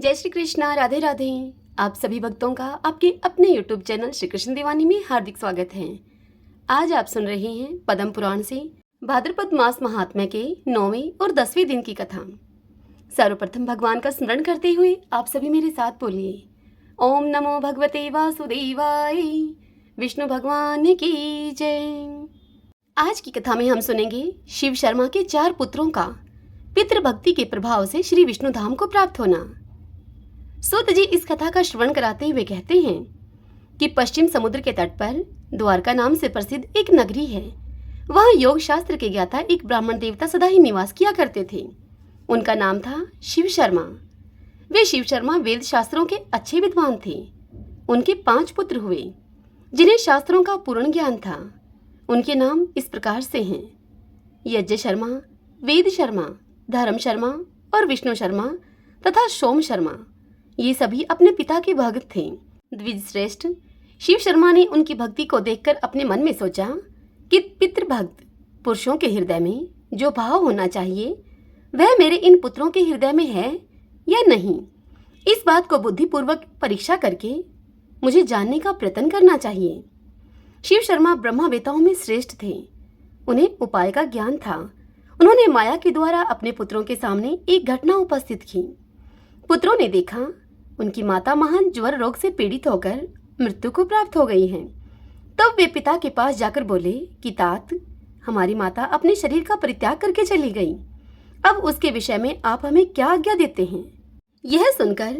जय श्री कृष्णा, राधे राधे। आप सभी भक्तों का आपके अपने YouTube चैनल श्री कृष्ण दीवानी में हार्दिक स्वागत है। आज आप सुन रहे हैं पद्म पुराण से भाद्रपद मास महात्म्य के 9वें और 10वें दिन की कथा। सर्वप्रथम भगवान का स्मरण करते हुए आप सभी मेरे साथ बोलिए, ओम नमो भगवते वासुदेवाय, विष्णु भगवान की जय। आज की कथा में हम सुनेंगे शिव शर्मा के 4 पुत्रों का पितृभक्ति के प्रभाव से श्री विष्णु धाम को प्राप्त होना। सूत जी इस कथा का श्रवण कराते हुए कहते हैं कि पश्चिम समुद्र के तट पर द्वारका नाम से प्रसिद्ध एक नगरी है। वहाँ योग शास्त्र के ज्ञाता एक ब्राह्मण देवता सदा ही निवास किया करते थे। उनका नाम था शिव शर्मा। वे शिव शर्मा वेद शास्त्रों के अच्छे विद्वान थे। उनके 5 पुत्र हुए जिन्हें शास्त्रों का पूर्ण ज्ञान था। उनके नाम इस प्रकार से हैं: यज्ञ शर्मा, वेद शर्मा, धर्म शर्मा और विष्णु शर्मा तथा सोम शर्मा। ये सभी अपने पिता के भक्त थे। द्विज श्रेष्ठ शिव शर्मा ने उनकी भक्ति को देखकर अपने मन में सोचा कि पितृभक्त पुरुषों के हृदय में जो भाव होना चाहिए वह मेरे इन पुत्रों के हृदय में है या नहीं। इस बात को बुद्धिपूर्वक परीक्षा करके मुझे जानने का प्रयत्न करना चाहिए। शिव शर्मा ब्रह्मवेताओं में श्रेष्ठ थे। उन्हें उपाय का ज्ञान था। उन्होंने माया के द्वारा अपने पुत्रों के सामने एक घटना उपस्थित की। पुत्रों ने देखा उनकी माता महान ज्वर रोग से पीड़ित होकर मृत्यु को प्राप्त हो गई हैं। तब वे पिता के पास जाकर बोले कि तात, हमारी माता अपने शरीर का परित्याग करके चली गई। अब उसके विषय में आप हमें क्या आज्ञा देते हैं? यह सुनकर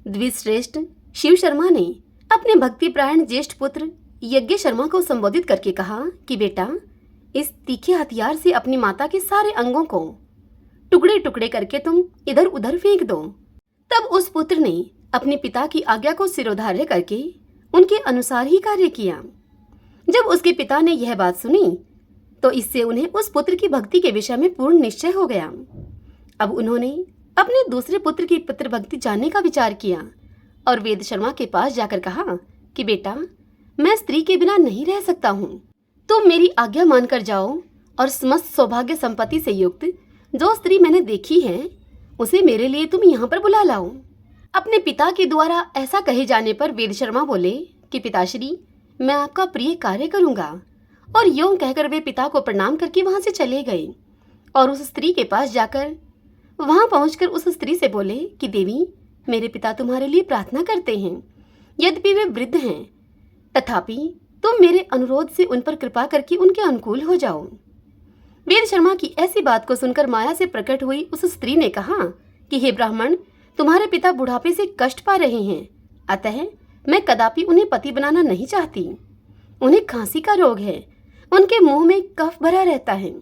द्विजश्रेष्ठ शिव शर्मा ने अपने भक्तिपरायण ज्येष्ठ पुत्र यज्ञ शर्मा को संबोधित करके कहा कि बेटा, इस तीखे हथियार से अपनी माता के सारे अंगों को टुकड़े टुकड़े करके तुम इधर उधर फेंक दो। तब उस पुत्र ने अपने पिता की आज्ञा को सिरोधार्य करके उनके अनुसार ही कार्य किया। जब उसके पिता ने यह बात सुनी तो इससे उन्हें उस पुत्र की भक्ति के विषय में पूर्ण निश्चय हो गया। अब उन्होंने अपने दूसरे पुत्र की पितृभक्ति जानने का विचार किया और वेद शर्मा के पास जाकर कहा कि बेटा, मैं स्त्री के बिना नहीं रह सकता हूँ। तुम मेरी आज्ञा मानकर जाओ और समस्त सौभाग्य संपत्ति से युक्त जो स्त्री मैंने देखी है उसे मेरे लिए तुम यहाँ पर बुला लाओ। अपने पिता के द्वारा ऐसा कहे जाने पर वेद शर्मा बोले कि पिताश्री, मैं आपका प्रिय कार्य करूँगा। और यूं कहकर वे पिता को प्रणाम करके वहाँ से चले गए और उस स्त्री के पास जाकर वहाँ पहुँचकर उस स्त्री से बोले कि देवी, मेरे पिता तुम्हारे लिए प्रार्थना करते हैं। यद्यपि वे वृद्ध हैं तथापि तुम मेरे अनुरोध से उन पर कृपा करके उनके अनुकूल हो जाओ। वेद शर्मा की ऐसी बात को सुनकर माया से प्रकट हुई उस स्त्री ने कहा कि हे ब्राह्मण, तुम्हारे पिता बुढ़ापे से कष्ट पा रहे हैं, अतः मैं कदापि उन्हें पति बनाना नहीं चाहती। उन्हें खांसी का रोग है, उनके मुंह में कफ भरा रहता है।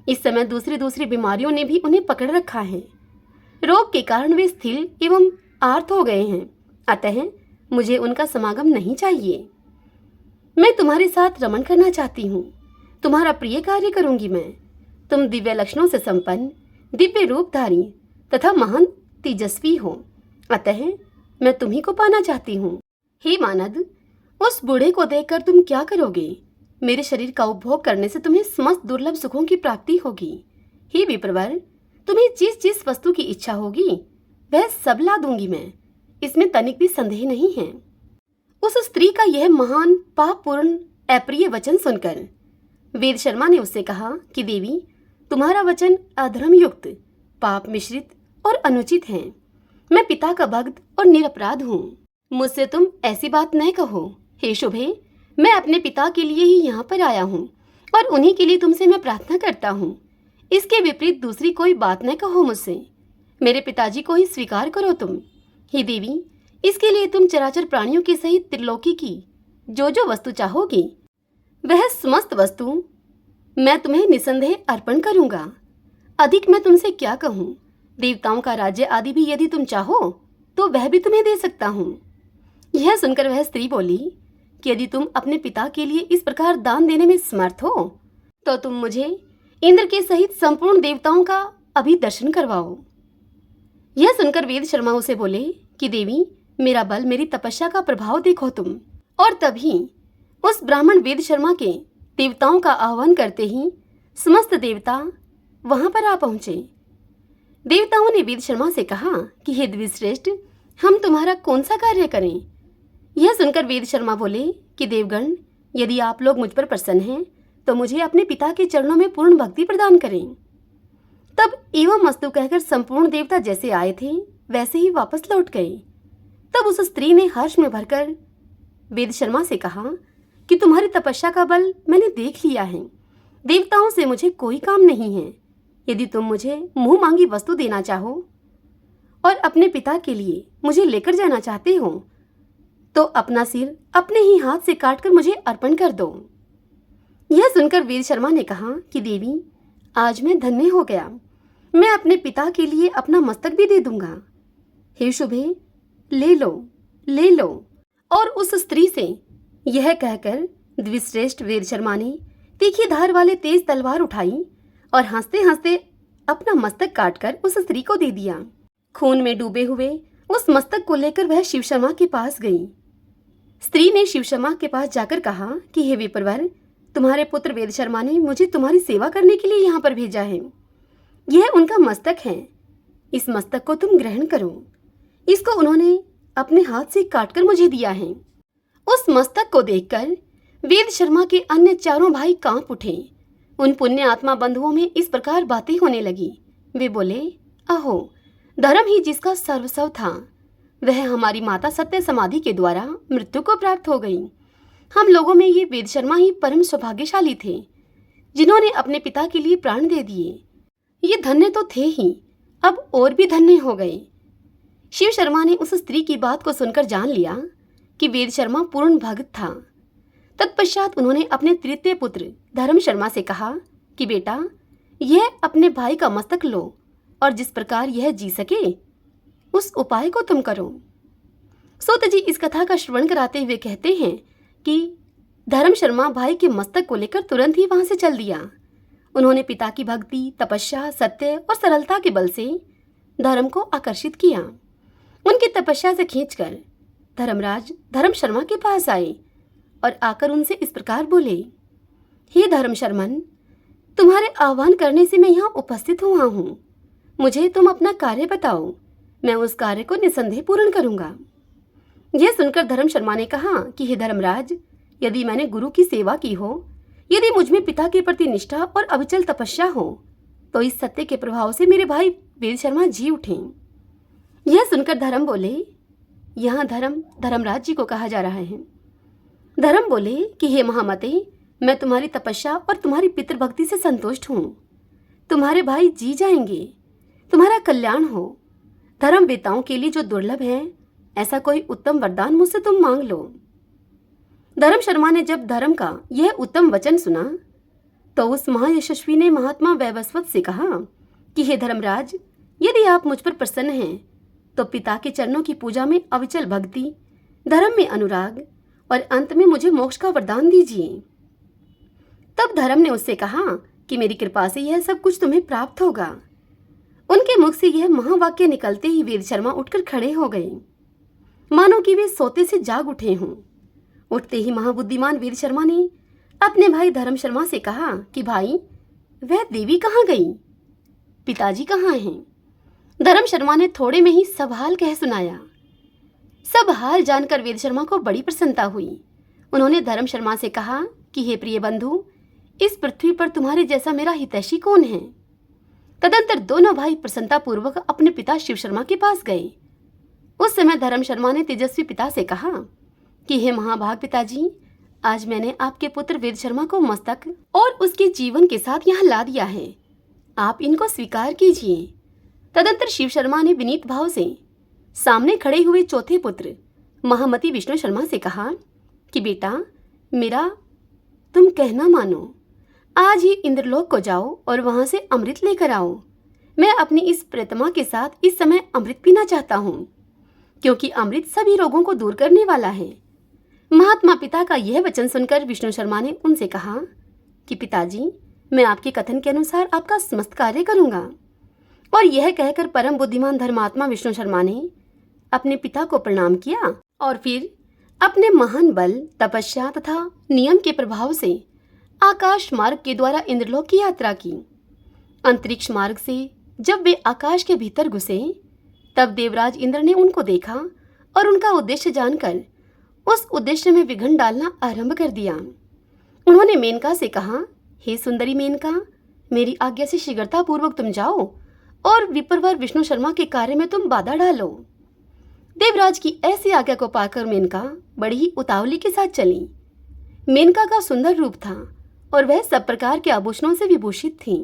इस समय दूसरी बीमारियों ने भी उन्हें पकड़ रखा है। रोग के कारण वे स्थिर एवं आर्त हो गए हैं, अतः मुझे उनका समागम नहीं चाहिए। मैं तुम्हारे साथ रमण करना चाहती हूँ। तुम्हारा प्रिय कार्य करूंगी मैं। तुम दिव्य लक्षणों से संपन्न, दिव्य रूपधारी तथा महान तेजस्वी हो, अतः मैं तुम्ही को पाना चाहती हूँ। हे मानद, उस बूढ़े को देखकर तुम क्या करोगे? मेरे शरीर का उपभोग करने से तुम्हें समस्त दुर्लभ सुखों की प्राप्ति होगी। हे विप्रवर, तुम्हें जिस वस्तु की इच्छा होगी वह सब ला दूंगी मैं, इसमें तनिक भी संदेह नहीं है। उस स्त्री का यह महान पापपूर्ण अप्रिय वचन सुनकर वेद शर्मा ने उससे कहा कि देवी, तुम्हारा वचन अधर्म युक्त, पाप मिश्रित और अनुचित है। मैं पिता का भक्त और निरपराध हूँ। मुझसे तुम ऐसी बात न कहो। हे शुभे, मैं अपने पिता के लिए ही यहाँ पर आया हूँ और उन्हीं के लिए तुमसे मैं प्रार्थना करता हूँ। इसके विपरीत दूसरी कोई बात न कहो मुझसे। मेरे पिताजी को ही स्वीकार करो तुम। हे देवी, इसके लिए तुम चराचर प्राणियों के सहित त्रिलोकी की जो वस्तु चाहोगी वह समस्त वस्तु मैं तुम्हें निसंदेह अर्पण करूंगा। अधिक मैं तुमसे क्या कहूँ? देवताओं का राज्य आदि भी यदि तुम चाहो तो वह भी तुम्हें दे सकता हूँ। यह सुनकर वह स्त्री बोली कि यदि तुम अपने पिता के लिए इस प्रकार दान देने में समर्थ हो तो तुम मुझे इंद्र के सहित संपूर्ण देवताओं का अभी दर्शन करवाओ। यह सुनकर वेद शर्मा उसे बोले कि देवी, मेरा बल, मेरी तपस्या का प्रभाव देखो तुम। और तभी उस ब्राह्मण वेद शर्मा के देवताओं का आह्वान करते ही समस्त देवता वहां पर आ पहुंचे। देवताओं ने वेद शर्मा से कहा कि हे द्विश्रेष्ठ, हम तुम्हारा कौन सा कार्य करें। यह सुनकर वेद शर्मा बोले कि देवगण, यदि आप लोग मुझ पर प्रसन्न हैं तो मुझे अपने पिता के चरणों में पूर्ण भक्ति प्रदान करें। तब एवं अस्तु कहकर संपूर्ण देवता जैसे आए थे वैसे ही वापस लौट गए। तब उस स्त्री ने हर्ष में भरकर वेद शर्मा से कहा कि तुम्हारी तपस्या का बल मैंने देख लिया है। देवताओं से मुझे कोई काम नहीं है। यदि तुम मुझे मुंह मांगी वस्तु देना चाहो और अपने पिता के लिए मुझे लेकर जाना चाहते हो तो अपना सिर अपने ही हाथ से काटकर मुझे अर्पण कर दो। यह सुनकर वेद शर्मा ने कहा कि देवी, आज मैं धन्य हो गया। मैं अपने पिता के लिए अपना मस्तक भी दे दूंगा। हे शुभे, ले लो, ले लो। और उस स्त्री से यह कहकर द्विश्रेष्ठ वेद शर्मा ने तीखी धार वाले तेज तलवार उठाई और हंसते हंसते अपना मस्तक काटकर उस स्त्री को दे दिया। खून में डूबे हुए उस मस्तक को लेकर वह शिव शर्मा के पास गई। स्त्री ने शिव शर्मा के पास जाकर कहा कि हे विप्रवर, तुम्हारे पुत्र वेद शर्मा ने मुझे तुम्हारी सेवा करने के लिए यहाँ पर भेजा है। यह उनका मस्तक है। इस मस्तक को तुम ग्रहण करो। इसको उन्होंने अपने हाथ से काटकर मुझे दिया है। उस मस्तक को देखकर वेद शर्मा के अन्य चारों भाई कांप उठे। उन पुण्य आत्मा बंधुओं में इस प्रकार बातें होने लगी। वे बोले, अहो, धर्म ही जिसका सर्वस्व था वह हमारी माता सत्य समाधि के द्वारा मृत्यु को प्राप्त हो गई। हम लोगों में ये वेद शर्मा ही परम सौभाग्यशाली थे जिन्होंने अपने पिता के लिए प्राण दे दिए। ये धन्य तो थे ही, अब और भी धन्य हो गए। शिव शर्मा ने उस स्त्री की बात को सुनकर जान लिया कि वेद शर्मा पूर्ण भक्त था। तत्पश्चात उन्होंने अपने तृतीय पुत्र धर्म शर्मा से कहा कि बेटा, यह अपने भाई का मस्तक लो और जिस प्रकार यह जी सके उस उपाय को तुम करो। सूत जी इस कथा का श्रवण कराते हुए कहते हैं कि धर्म शर्मा भाई के मस्तक को लेकर तुरंत ही वहां से चल दिया। उन्होंने पिता की भक्ति, तपस्या, सत्य और सरलता के बल से धर्म को आकर्षित किया। उनकी तपस्या से खींचकर धर्मराज धर्म शर्मा के पास आए और आकर उनसे इस प्रकार बोले, हे धर्म शर्मन, तुम्हारे आह्वान करने से मैं यहाँ उपस्थित हुआ हूँ। मुझे तुम अपना कार्य बताओ, मैं उस कार्य को निसंदेह पूर्ण करूंगा। यह सुनकर धर्म शर्मा ने कहा कि हे धर्मराज, यदि मैंने गुरु की सेवा की हो, यदि मुझ में पिता के प्रति निष्ठा और अविचल तपस्या हो, तो इस सत्य के प्रभाव से मेरे भाई वेद शर्मा जी उठे। यह सुनकर धर्म बोले, यहाँ धर्म धर्मराज जी को कहा जा रहा है। धर्म बोले कि हे महामते, मैं तुम्हारी तपस्या और तुम्हारी पितृभक्ति से संतुष्ट हूँ। तुम्हारे भाई जी जाएंगे, तुम्हारा कल्याण हो। धर्म वेताओं के लिए जो दुर्लभ है, ऐसा कोई उत्तम वरदान मुझसे तुम मांग लो। धर्म शर्मा ने जब धर्म का यह उत्तम वचन सुना तो उस महायशस्वी ने महात्मा वैवस्वत से कहा कि हे धर्मराज, यदि आप मुझ पर प्रसन्न हैं तो पिता के चरणों की पूजा में अविचल भक्ति, धर्म में अनुराग और अंत में मुझे मोक्ष का वरदान दीजिए। तब धर्म ने उससे कहा कि मेरी कृपा से यह सब कुछ तुम्हें प्राप्त होगा। उनके मुख से यह महावाक्य निकलते ही वेद शर्मा उठकर खड़े हो गए, मानो कि वे सोते से जाग उठे हों। उठते ही महाबुद्धिमान वेद शर्मा ने अपने भाई धर्म शर्मा से कहा कि भाई, वह देवी कहाँ गई, पिताजी कहाँ हैं? धर्म शर्मा ने थोड़े में ही सब हाल कह सुनाया। सब हाल जानकर वेद शर्मा को बड़ी प्रसन्नता हुई। उन्होंने धर्म शर्मा से कहा कि हे प्रिय बंधु, इस पृथ्वी पर तुम्हारे जैसा मेरा हितैषी कौन है? तदंतर दोनों भाई प्रसन्नता पूर्वक अपने पिता शिव शर्मा के पास गए। उस समय धर्म शर्मा ने तेजस्वी पिता से कहा कि हे महाभाग पिताजी, आज मैंने आपके पुत्र वेद शर्मा को मस्तक और उसके जीवन के साथ यहाँ ला दिया है, आप इनको स्वीकार कीजिए। तदंतर शिव शर्मा ने विनीत भाव से सामने खड़े हुए चौथे पुत्र महामती विष्णु शर्मा से कहा कि बेटा, मेरा तुम कहना मानो, आज ही इंद्रलोक को जाओ और वहां से अमृत लेकर आओ। मैं अपनी इस प्रियतमा के साथ इस समय अमृत पीना चाहता हूँ, क्योंकि अमृत सभी रोगों को दूर करने वाला है। महात्मा पिता का यह वचन सुनकर विष्णु शर्मा ने उनसे कहा कि पिताजी, मैं आपके कथन के अनुसार आपका समस्त कार्य करूंगा। और यह कहकर परम बुद्धिमान धर्मात्मा विष्णु शर्मा ने अपने पिता को प्रणाम किया और फिर अपने महान बल, तपस्या तथा नियम के प्रभाव से आकाश मार्ग के द्वारा इंद्रलोक की यात्रा की। अंतरिक्ष मार्ग से जब वे आकाश के भीतर घुसे तब देवराज इंद्र ने उनको देखा और उनका उद्देश्य जानकर उस उद्देश्य में विघ्न डालना आरंभ कर दिया। उन्होंने मेनका से कहा, हे सुंदरी मेनका, मेरी आज्ञा से शीघ्रतापूर्वक तुम जाओ और विप्रवर विष्णु शर्मा के कार्य में तुम बाधा डालो। देवराज की ऐसी आज्ञा को पाकर मेनका बड़ी ही उतावली के साथ चली। मेनका का सुंदर रूप था और वह सब प्रकार के आभूषणों से विभूषित थी।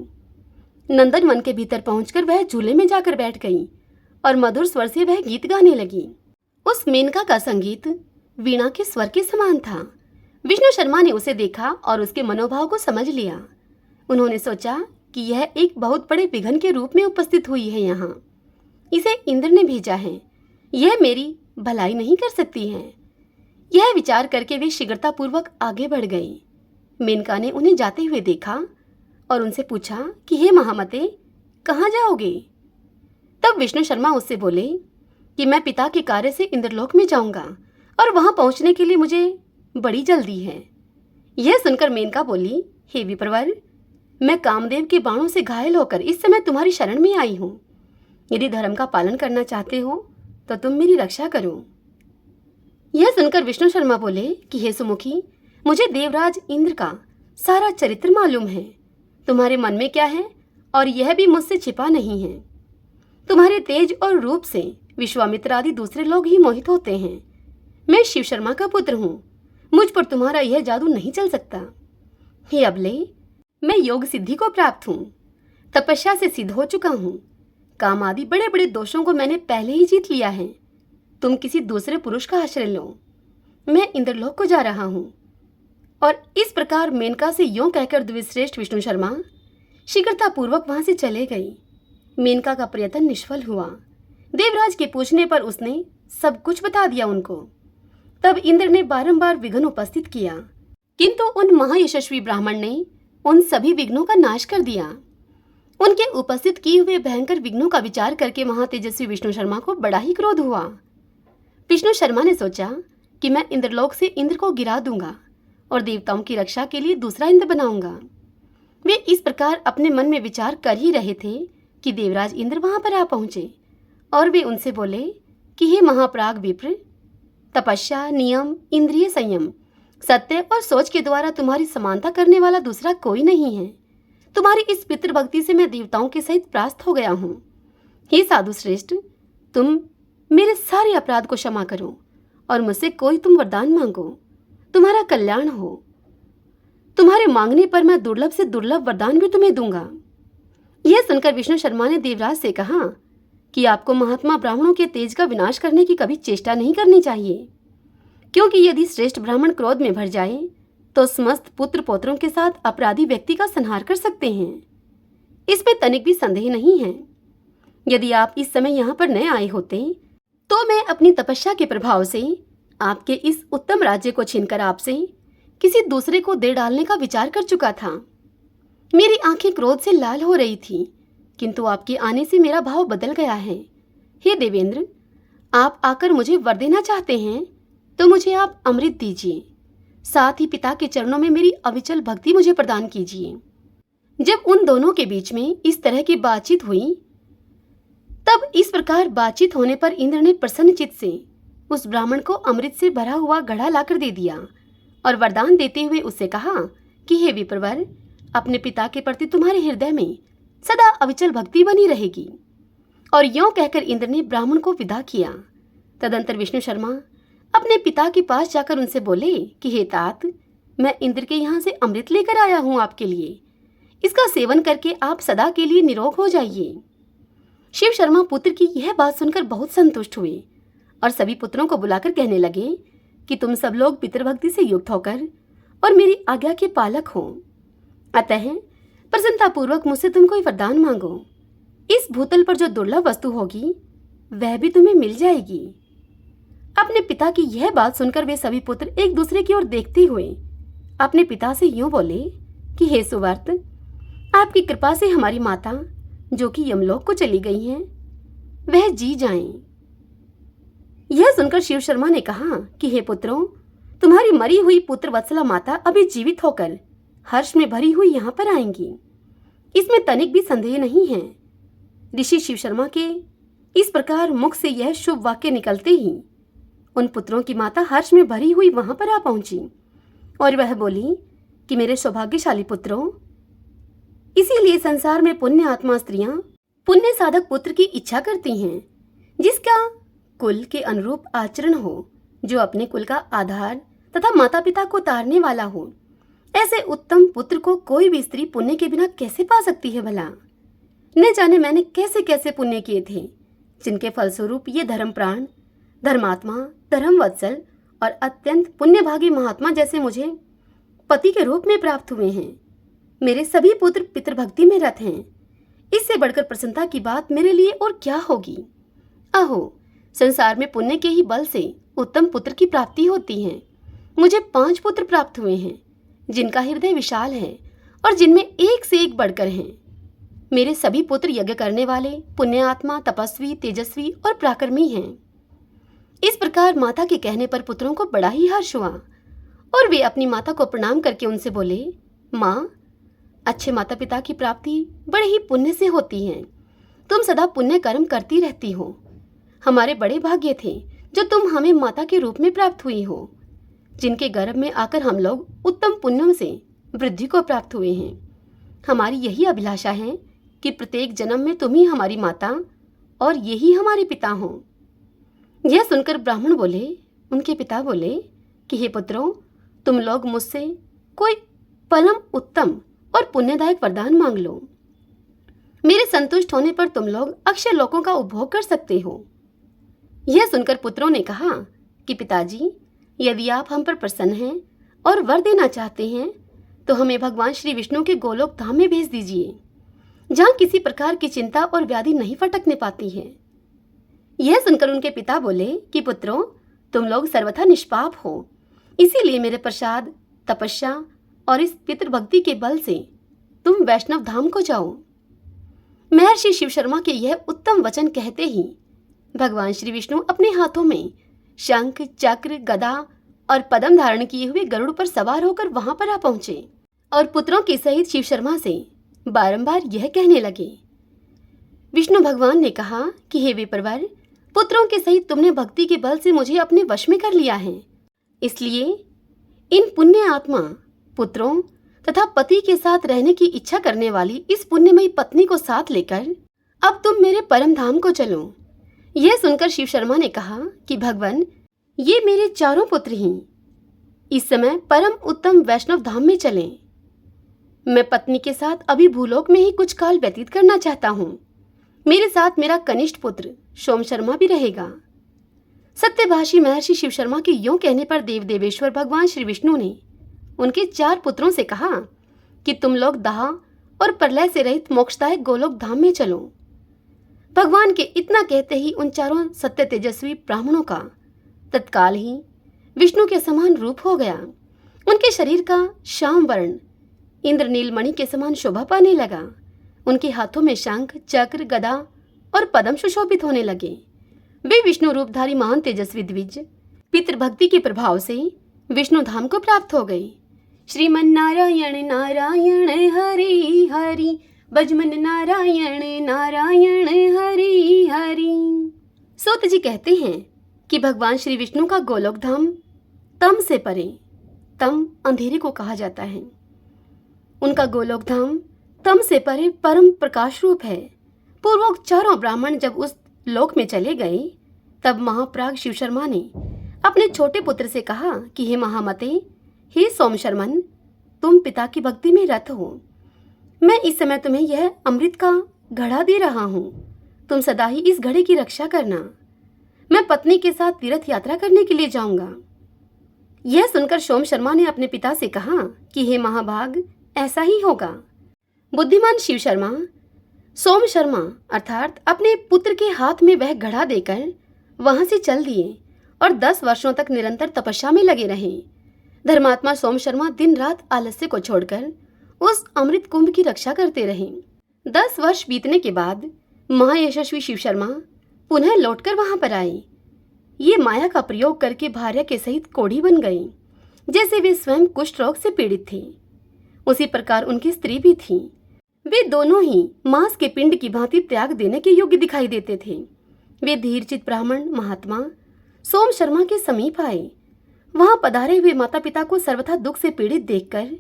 नंदन वन के भीतर पहुंचकर वह झूले में जाकर बैठ गई और मधुर स्वर से वह गीत गाने लगी। उस मेनका का संगीत वीणा के स्वर के समान था। विष्णु शर्मा ने उसे देखा और उसके मनोभाव को समझ लिया। उन्होंने सोचा कि यह एक बहुत बड़े विघ्न के रूप में उपस्थित हुई है। यहाँ इसे इंद्र ने भेजा है, यह मेरी भलाई नहीं कर सकती है। यह विचार करके वे शीघ्रतापूर्वक आगे बढ़ गए। मेनका ने उन्हें जाते हुए देखा और उनसे पूछा कि हे महामते, कहाँ जाओगे? तब विष्णु शर्मा उससे बोले कि मैं पिता के कार्य से इंद्रलोक में जाऊंगा और वहां पहुंचने के लिए मुझे बड़ी जल्दी है। यह सुनकर मेनका बोली, हे विप्रवर, मैं कामदेव के बाणों से घायल होकर इस समय तुम्हारी शरण में आई हूं। यदि धर्म का पालन करना चाहते हो तो तुम मेरी रक्षा करो। यह सुनकर विष्णु शर्मा बोले कि हे सुमुखी, मुझे देवराज इंद्र का सारा चरित्र मालूम है। तुम्हारे मन में क्या है और यह भी मुझसे छिपा नहीं है। तुम्हारे तेज और रूप से विश्वामित्र आदि दूसरे लोग ही मोहित होते हैं। मैं शिव शर्मा का पुत्र हूँ, मुझ पर तुम्हारा यह जादू नहीं चल सकता। हे अबले, मैं योग सिद्धि को प्राप्त हूँ, तपस्या से सिद्ध हो चुका हूँ। काम आदि बड़े बड़े दोषों को मैंने पहले ही जीत लिया है। तुम किसी दूसरे पुरुष का आश्रय लो, मैं इंद्रलोक को जा रहा हूँ। और इस प्रकार मेनका से यों कहकर द्विश्रेष्ठ विष्णु शर्मा शीघ्रतापूर्वक वहां से चले गई। मेनका का प्रयत्न निष्फल हुआ। देवराज के पूछने पर उसने सब कुछ बता दिया उनको। तब इंद्र ने बारंबार विघ्न उपस्थित किया, किंतु उन महायशस्वी ब्राह्मण ने उन सभी विघ्नों का नाश कर दिया। उनके उपस्थित किए हुए भयंकर विघ्नों का विचार करके महातेजस्वी विष्णु शर्मा को बड़ा ही क्रोध हुआ। विष्णु शर्मा ने सोचा कि मैं इंद्रलोक से इंद्र को गिरा दूंगा और देवताओं की रक्षा के लिए दूसरा इंद्र बनाऊंगा। वे इस प्रकार अपने मन में विचार कर ही रहे थे कि देवराज इंद्र वहां पर आ पहुंचे और वे उनसे बोले कि हे महाप्राग विप्र, तपस्या, नियम, इंद्रिय संयम, सत्य और सोच के द्वारा तुम्हारी समानता करने वाला दूसरा कोई नहीं है। तुम्हारी इस पितृभक्ति से मैं देवताओं के सहित परास्त हो गया हूँ। हे साधु श्रेष्ठ, तुम मेरे सारे अपराध को क्षमा करो और मुझसे कोई तुम वरदान मांगो, तुम्हारा कल्याण हो। तुम्हारे मांगने पर मैं दुर्लभ से दुर्लभ वरदान भी तुम्हें दूंगा। यह सुनकर विष्णु शर्मा ने देवराज से कहा कि आपको महात्मा ब्राह्मणों के तेज का विनाश करने की कभी चेष्टा नहीं करनी चाहिए, क्योंकि यदि श्रेष्ठ ब्राह्मण क्रोध में भर जाए तो समस्त पुत्र पौत्रों के साथ अपराधी व्यक्ति का संहार कर सकते हैं। इसमें तनिक भी संदेह नहीं है। यदि आप इस समय यहाँ पर न आए होते तो मैं अपनी तपस्या के प्रभाव से आपके इस उत्तम राज्य को छीनकर आपसे किसी दूसरे को दे डालने का विचार कर चुका था। मेरी आंखें क्रोध से लाल हो रही थी, किंतु आपके आने से मेरा भाव बदल गया है। हे देवेंद्र, आप आकर मुझे वर देना चाहते हैं तो मुझे आप अमृत दीजिए, साथ ही पिता के चरणों में मेरी अविचल भक्ति मुझे प्रदान कीजिए। जब उन दोनों के बीच में इस तरह की बातचीत हुई तब इस प्रकार बातचीत होने पर इंद्र ने प्रसन्न चित्त से उस ब्राह्मण को अमृत से भरा हुआ घड़ा लाकर दे दिया और वरदान देते हुए उससे कहा कि हे विप्रवर, अपने पिता के प्रति तुम्हारे हृदय में सदा अविचल भक्ति बनी रहेगी। और यों कहकर इंद्र ने ब्राह्मण को विदा किया। तदंतर विष्णु शर्मा अपने पिता के पास जाकर उनसे बोले कि हे तात, मैं इंद्र के यहाँ से अमृत लेकर आया हूँ आपके लिए। इसका सेवन करके आप सदा के लिए निरोग हो जाइए। शिव शर्मा पुत्र की यह बात सुनकर बहुत संतुष्ट हुए और सभी पुत्रों को बुलाकर कहने लगे कि तुम सब लोग पितृभक्ति से युक्त होकर और मेरी आज्ञा के पालक हो, अतः प्रसन्नतापूर्वक मुझसे तुम कोई वरदान मांगो। इस भूतल पर जो दुर्लभ वस्तु होगी वह भी तुम्हें मिल जाएगी। अपने पिता की यह बात सुनकर वे सभी पुत्र एक दूसरे की ओर देखते हुए अपने पिता से यूं बोले कि हे सुवर्त, आपकी कृपा से हमारी माता जो कि यमलोक को चली गई हैं वह जी जाएं। यह सुनकर शिव शर्मा ने कहा कि हे पुत्रों, तुम्हारी मरी हुई पुत्र वत्सला माता अभी जीवित होकर हर्ष में भरी हुई यहाँ पर आएंगी, इसमें तनिक भी संदेह नहीं है। ऋषि शिव शर्मा के इस प्रकार मुख से यह शुभ वाक्य निकलते ही उन पुत्रों की माता हर्ष में भरी हुई वहां पर आ पहुंची और वह बोली कि मेरे सौभाग्यशाली पुत्रों, इसीलिए संसार में पुण्य आत्मा स्त्रियां पुण्य साधक पुत्र की इच्छा करती हैं, जिसका कुल के अनुरूप आचरण हो, जो अपने कुल का आधार तथा माता पिता को तारने वाला हो। ऐसे उत्तम पुत्र को कोई भी स्त्री पुण्य के बिना कैसे पा सकती है भला? न जाने मैंने कैसे कैसे पुण्य किए थे, जिनके फलस्वरूप ये धर्मप्राण, धर्मात्मा, धर्मवत्सल और अत्यंत पुण्यभागी महात्मा जैसे मुझे पति के रूप में प्राप्त हुए हैं। मेरे सभी पुत्र पितृभक्ति में रत हैं। इससे बढ़कर प्रसन्नता की बात मेरे लिए और क्या होगी? अहो, संसार में पुण्य के ही बल से उत्तम पुत्र की प्राप्ति होती है। मुझे 5 पुत्र प्राप्त हुए हैं, जिनका हृदय विशाल है और जिनमें एक से एक बढ़कर हैं। मेरे सभी पुत्र यज्ञ करने वाले, पुण्य आत्मा, तपस्वी, तेजस्वी और पराक्रमी हैं। इस प्रकार माता के कहने पर पुत्रों को बड़ा ही हर्ष हुआ और वे अपनी माता को प्रणाम करके उनसे बोले, माँ, अच्छे माता पिता की प्राप्ति बड़े ही पुण्य से होती है। तुम सदा पुण्य कर्म करती रहती हो। हमारे बड़े भाग्य थे जो तुम हमें माता के रूप में प्राप्त हुई हो, जिनके गर्भ में आकर हम लोग उत्तम पुण्यों से वृद्धि को प्राप्त हुए हैं। हमारी यही अभिलाषा है कि प्रत्येक जन्म में तुम ही हमारी माता और यही हमारे पिता हो। यह सुनकर ब्राह्मण बोले, उनके पिता बोले कि हे पुत्रों, तुम लोग मुझसे कोई परम उत्तम और पुण्यदायक वरदान मांग लो। मेरे संतुष्ट होने पर तुम लोग अक्षय लोकों का उपभोग कर सकते हो। यह सुनकर पुत्रों ने कहा कि पिताजी, यदि आप हम पर प्रसन्न हैं और वर देना चाहते हैं तो हमें भगवान श्री विष्णु के गोलोक धाम में भेज दीजिए, जहाँ किसी प्रकार की चिंता और व्याधि नहीं फटकने पाती है। यह सुनकर उनके पिता बोले कि पुत्रों, तुम लोग सर्वथा निष्पाप हो, इसीलिए मेरे प्रसाद, तपस्या और इस पितृभक्ति के बल से तुम वैष्णव धाम को जाओ। महर्षि शिव शर्मा के यह उत्तम वचन कहते ही भगवान श्री विष्णु अपने हाथों में शंख, चक्र, गदा और पद्म धारण किए हुए गरुड़ पर सवार होकर वहां पर आ पहुंचे और पुत्रों के सहित शिव शर्मा से बारंबार यह कहने लगे। विष्णु भगवान ने कहा कि हे विप्रवर, पुत्रों के सहित तुमने भक्ति के बल से मुझे अपने वश में कर लिया है, इसलिए इन पुण्य आत्मा पुत्रों तथा पति के साथ रहने की इच्छा करने वाली इस पुण्यमयी पत्नी को साथ लेकर अब तुम मेरे परम धाम को चलो। यह सुनकर शिव शर्मा ने कहा कि भगवान, ये मेरे चारों पुत्र ही इस समय परम उत्तम वैष्णव धाम में चलें। मैं पत्नी के साथ अभी भूलोक में ही कुछ काल व्यतीत करना चाहता हूँ। मेरे साथ मेरा कनिष्ठ पुत्र सोम शर्मा भी रहेगा। सत्यभाषी महर्षि शिव शर्मा के यूं कहने पर देव देवेश्वर भगवान श्री विष्णु ने उनके 4 पुत्रों से कहा कि तुम लोग दाह और प्रलय से रहित मोक्षदायक गोलोक धाम में चलो। भगवान के इतना कहते ही उन चारों सत्य तेजस्वी ब्राह्मणों का तत्काल ही विष्णु के समान रूप हो गया। उनके शरीर का श्याम वर्ण इंद्रनील मणि के समान शोभा पाने लगा। उनके हाथों में शंख, चक्र, गदा और पद्म सुशोभित होने लगे। वे विष्णु रूपधारी महान तेजस्वी द्विज पितृभक्ति के प्रभाव से विष्णु धाम को प्राप्त हो गए। श्रीमन नारायण नारायण हरि हरि, बजमन नारायण नारायण हरि हरि। सूत जी कहते हैं कि भगवान श्री विष्णु का गोलोक धाम तम से परे, तम अंधेरे को कहा जाता है। उनका गोलोक धाम तम से परे परम प्रकाश रूप है। पूर्वोक्त चारों ब्राह्मण जब उस लोक में चले गए तब महाप्राग शिव शर्मा ने अपने छोटे पुत्र से कहा कि हे महामते, हे सोम शर्मन, तुम पिता की भक्ति में रत हो। मैं इस समय तुम्हें यह अमृत का घड़ा दे रहा हूँ। तुम सदा ही इस घड़े की रक्षा करना। मैं पत्नी के साथ तीर्थ यात्रा करने के लिए जाऊंगा। यह सुनकर सोम शर्मा ने अपने पिता से कहा कि हे महाभाग, ऐसा ही होगा। बुद्धिमान शिव शर्मा सोम शर्मा अर्थात अपने पुत्र के हाथ में वह घड़ा देकर वहां से चल दिए और 10 वर्षों तक निरंतर तपस्या में लगे रहे। धर्मात्मा सोम शर्मा दिन रात आलस्य को छोड़कर उस अमृत कुंभ की रक्षा करते रहे। 10 वर्ष बीतने के बाद महायशस्वी शिव शर्मा पुनः लौटकर वहां पर आए। ये माया का प्रयोग करके भार्या के सहित कोढ़ी बन गए। जैसे वे स्वयं कुष्ठ रोग से पीड़ित थे, उसी प्रकार उनकी स्त्री भी थी। वे दोनों ही मांस के पिंड की भांति त्याग देने के योग्य दिखाई देते थे। वे धीरचित ब्राह्मण महात्मा सोम शर्मा के समीप आए। वहां पधारे हुए माता पिता को सर्वथा दुख से पीड़ित देखकर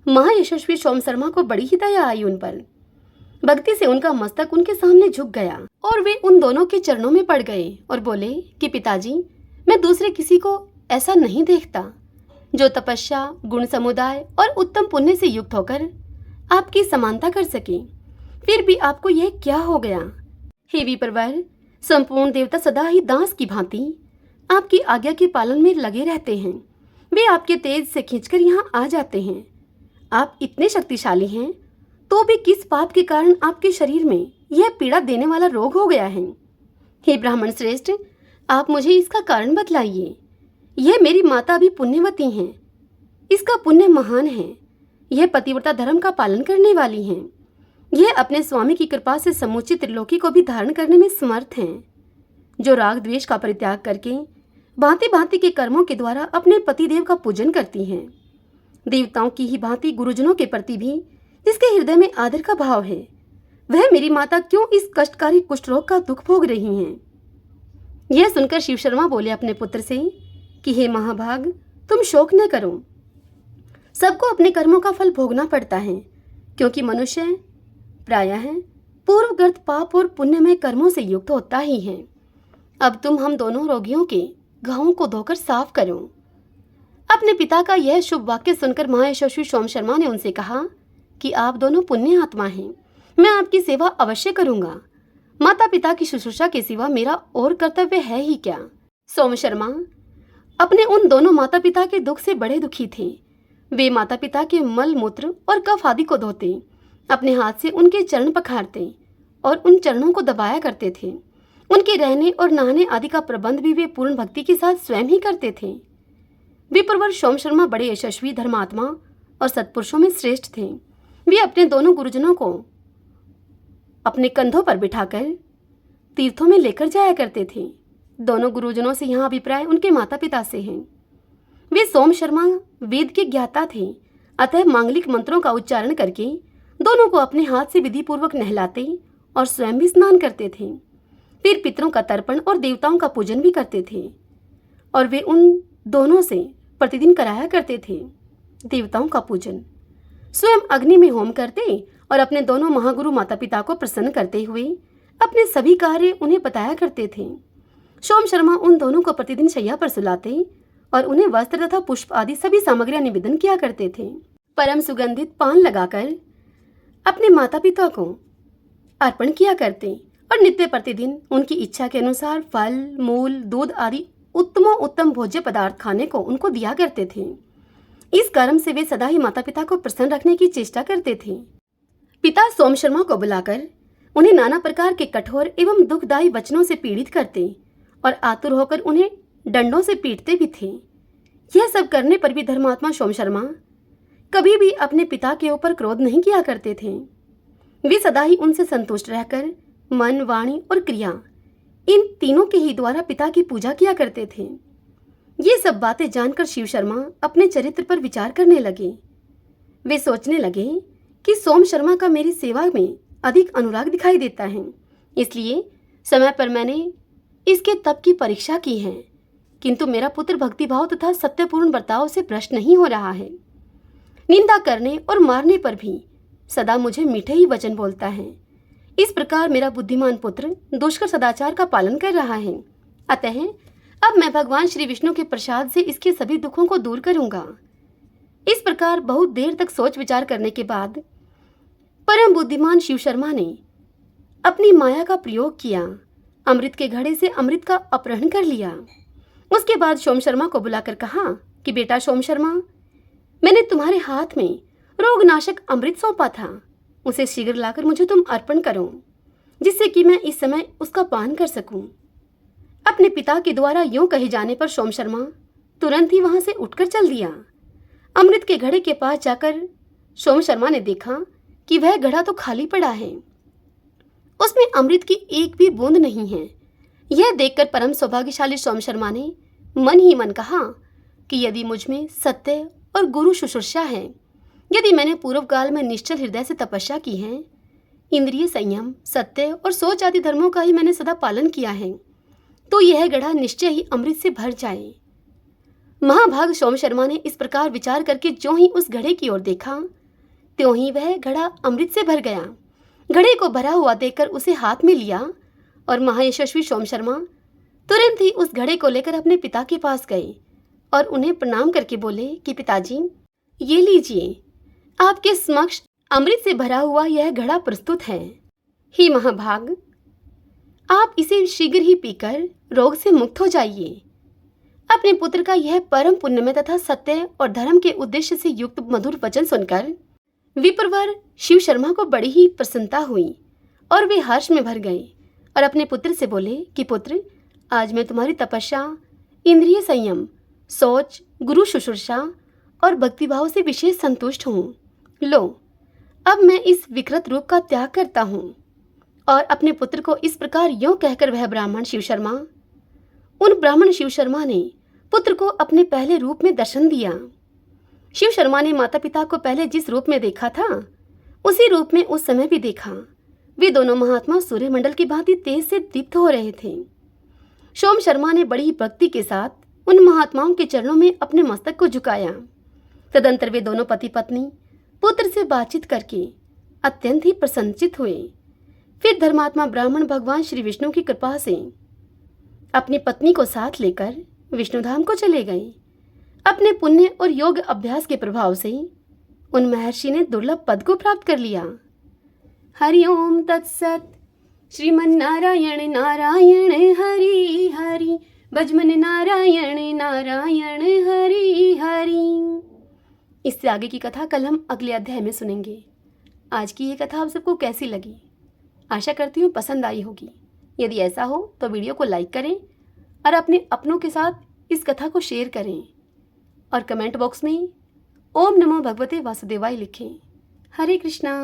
महायशस्वी सोम शर्मा को बड़ी ही दया आई उन पर। भक्ति से उनका मस्तक उनके सामने झुक गया और वे उन दोनों के चरणों में पड़ गए और बोले कि पिताजी, मैं दूसरे किसी को ऐसा नहीं देखता जो तपस्या, गुण समुदाय और उत्तम पुण्य से युक्त होकर आपकी समानता कर सके। फिर भी आपको यह क्या हो गया? हे विप्रवर, संपूर्ण देवता सदा ही दास की भांति आपकी आज्ञा के पालन में लगे रहते हैं। वे आपके तेज से खींचकर यहाँ आ जाते हैं। आप इतने शक्तिशाली हैं तो भी किस पाप के कारण आपके शरीर में यह पीड़ा देने वाला रोग हो गया है? हे ब्राह्मण श्रेष्ठ, आप मुझे इसका कारण बतलाइए। यह मेरी माता भी पुण्यवती हैं। इसका पुण्य महान है। यह पतिव्रता धर्म का पालन करने वाली हैं। यह अपने स्वामी की कृपा से समूची त्रिलोकी को भी धारण करने में समर्थ हैं। जो राग द्वेष का परित्याग करके भांति भांति के कर्मों के द्वारा अपने पतिदेव का पूजन करती हैं। देवताओं की ही भांति गुरुजनों के प्रति भी जिसके हृदय में आदर का भाव है, वह मेरी माता क्यों इस कष्टकारी कुष्ठ रोग का दुख भोग रही हैं? यह सुनकर शिव शर्मा बोले अपने पुत्र से कि हे महाभाग, तुम शोक न करो। सबको अपने कर्मों का फल भोगना पड़ता है, क्योंकि मनुष्य प्रायः पूर्वगत पाप और पुण्यमय कर्मों से युक्त होता ही है। अब तुम हम दोनों रोगियों के घावों को धोकर साफ करो। अपने पिता का यह शुभ वाक्य सुनकर महायशस्वी सोम शर्मा ने उनसे कहा कि आप दोनों पुण्य आत्मा हैं, मैं आपकी सेवा अवश्य करूंगा। माता पिता की शुश्रूषा के सिवा मेरा और कर्तव्य है ही क्या? सोम शर्मा अपने उन दोनों माता पिता के दुख से बड़े दुखी थे। वे माता पिता के मल मूत्र और कफ आदि को धोते, अपने हाथ से उनके चरण पखारते और उन चरणों को दबाया करते थे। उनके रहने और नहाने आदि का प्रबंध भी वे पूर्ण भक्ति के साथ स्वयं ही करते थे। विप्रवर सोम शर्मा बड़े यशस्वी धर्मात्मा और सत्पुरुषों में श्रेष्ठ थे। वे अपने दोनों गुरुजनों को अपने कंधों पर बिठाकर तीर्थों में लेकर जाया करते थे। दोनों गुरुजनों से यह अभिप्राय उनके माता पिता से है। वे सोम शर्मा वेद के ज्ञाता थे, अतः मांगलिक मंत्रों का उच्चारण करके दोनों को अपने हाथ से विधि पूर्वक नहलाते और स्वयं भी स्नान करते थे। फिर पितरों का तर्पण और देवताओं का पूजन भी करते थे और वे उन दोनों से प्रतिदिन कराया करते थे देवताओं का पूजन। स्वयं अग्नि में होम करते और अपने दोनों महागुरु माता पिता को प्रसन्न करते हुए अपने सभी कार्य उन्हें बताया करते थे। सोम शर्मा उन दोनों को प्रतिदिन शैया पर सुलाते और उन्हें वस्त्र तथा पुष्प आदि सभी सामग्रियां निवेदन किया करते थे। परम सुगंधित पान लगाकर अपने माता पिता को अर्पण किया करते और नित्य प्रतिदिन उनकी इच्छा के अनुसार फल, मूल, दूध आदि उत्तम भोज्य पदार्थ खाने को उनको दिया करते थे। इस कर्म से वे सदा ही माता पिता को प्रसन्न रखने की चेष्टा करते थे। पिता सोम शर्मा को बुलाकर उन्हें नाना प्रकार के कठोर एवं दुखदायी वचनों से पीड़ित करते और आतुर होकर उन्हें डंडों से पीटते भी थे। यह सब करने पर भी धर्मात्मा सोम शर्मा कभी भी अपने पिता के ऊपर क्रोध नहीं किया करते थे। वे सदा ही उनसे संतुष्ट रहकर मन, वाणी और क्रिया इन तीनों के ही द्वारा पिता की पूजा किया करते थे। ये सब बातें जानकर शिव शर्मा अपने चरित्र पर विचार करने लगे। वे सोचने लगे कि सोम शर्मा का मेरी सेवा में अधिक अनुराग दिखाई देता है, इसलिए समय पर मैंने इसके तप की परीक्षा की है, किंतु मेरा पुत्र भक्तिभाव तथा सत्यपूर्ण बर्ताव से भ्रष्ट नहीं हो रहा है। निंदा करने और मारने पर भी सदा मुझे मीठे ही वचन बोलता है। इस प्रकार मेरा बुद्धिमान पुत्र दुष्कर सदाचार का पालन कर रहा है। अतः अब मैं भगवान श्री विष्णु के प्रसाद से इसके सभी दुखों को दूर करूंगा। इस प्रकार बहुत देर तक सोच विचार करने के बाद परम बुद्धिमान शिव शर्मा ने अपनी माया का प्रयोग किया। अमृत के घड़े से अमृत का अपहरण कर लिया। उसके बाद सोम शर्मा को बुलाकर कहा कि बेटा सोम शर्मा, मैंने तुम्हारे हाथ में रोगनाशक अमृत सौंपा था, उसे शीघ्र लाकर मुझे तुम अर्पण करो, जिससे कि मैं इस समय उसका पान कर सकूं। अपने पिता के द्वारा यूं कहे जाने पर सोम शर्मा तुरंत ही वहां से उठकर चल दिया। अमृत के घड़े के पास जाकर सोम शर्मा ने देखा कि वह घड़ा तो खाली पड़ा है, उसमें अमृत की एक भी बूंद नहीं है। यह देखकर परम सौभाग्यशाली सोम शर्मा ने मन ही मन कहा कि यदि मुझ में सत्य और गुरु शुश्रूषा है यदि मैंने पूर्व काल में निश्चल हृदय से तपस्या की है, इंद्रिय संयम, सत्य और सोच आदि धर्मों का ही मैंने सदा पालन किया है, तो यह घड़ा निश्चय ही अमृत से भर जाए। महाभाग सोम शर्मा ने इस प्रकार विचार करके जो ही उस घड़े की ओर देखा, त्यों ही वह घड़ा अमृत से भर गया। घड़े को भरा हुआ देखकर उसे हाथ में लिया और महायशस्वी सोम शर्मा तुरंत ही उस घड़े को लेकर अपने पिता के पास गए और उन्हें प्रणाम करके बोले कि पिताजी, ये लीजिए, आपके समक्ष अमृत से भरा हुआ यह घड़ा प्रस्तुत है। हे महाभाग, आप इसे शीघ्र ही पीकर रोग से मुक्त हो जाइए। अपने पुत्र का यह परम पुण्यमय तथा सत्य और धर्म के उद्देश्य से युक्त मधुर वचन सुनकर विप्रवर शिव शर्मा को बड़ी ही प्रसन्नता हुई और वे हर्ष में भर गए और अपने पुत्र से बोले कि पुत्र, आज मैं तुम्हारी तपस्या, इंद्रिय संयम, सोच, गुरु शुश्रूषा और भक्तिभाव से विशेष संतुष्ट हूँ। लो, अब मैं इस विकृत रूप का त्याग करता हूँ। और अपने पुत्र को इस प्रकार यों कहकर वह ब्राह्मण शिव शर्मा, उन ब्राह्मण शिव शर्मा ने पुत्र को अपने पहले रूप में दर्शन दिया। शिव शर्मा ने माता पिता को पहले जिस रूप में देखा था, उसी रूप में उस समय भी देखा। वे दोनों महात्मा सूर्यमंडल की भांति तेज से दीप्त हो रहे थे। सोम शर्मा ने बड़ी भक्ति के साथ उन महात्माओं के चरणों में अपने मस्तक को झुकाया। तदंतर वे दोनों पति पत्नी पुत्र से बातचीत करके अत्यंत ही प्रसन्नचित हुए। फिर धर्मात्मा ब्राह्मण भगवान श्री विष्णु की कृपा से अपनी पत्नी को साथ लेकर विष्णुधाम को चले गए। अपने पुण्य और योग अभ्यास के प्रभाव से उन महर्षि ने दुर्लभ पद को प्राप्त कर लिया। हरिओम तत्सत। श्रीमन्नारायण नारायण हरि हरि, भजमन नारायण नारायण हरि हरि। इससे आगे की कथा कल हम अगले अध्याय में सुनेंगे। आज की ये कथा आप सबको कैसी लगी? आशा करती हूँ पसंद आई होगी। यदि ऐसा हो तो वीडियो को लाइक करें और अपने अपनों के साथ इस कथा को शेयर करें और कमेंट बॉक्स में ओम नमो भगवते वासुदेवाय लिखें। हरे कृष्णा।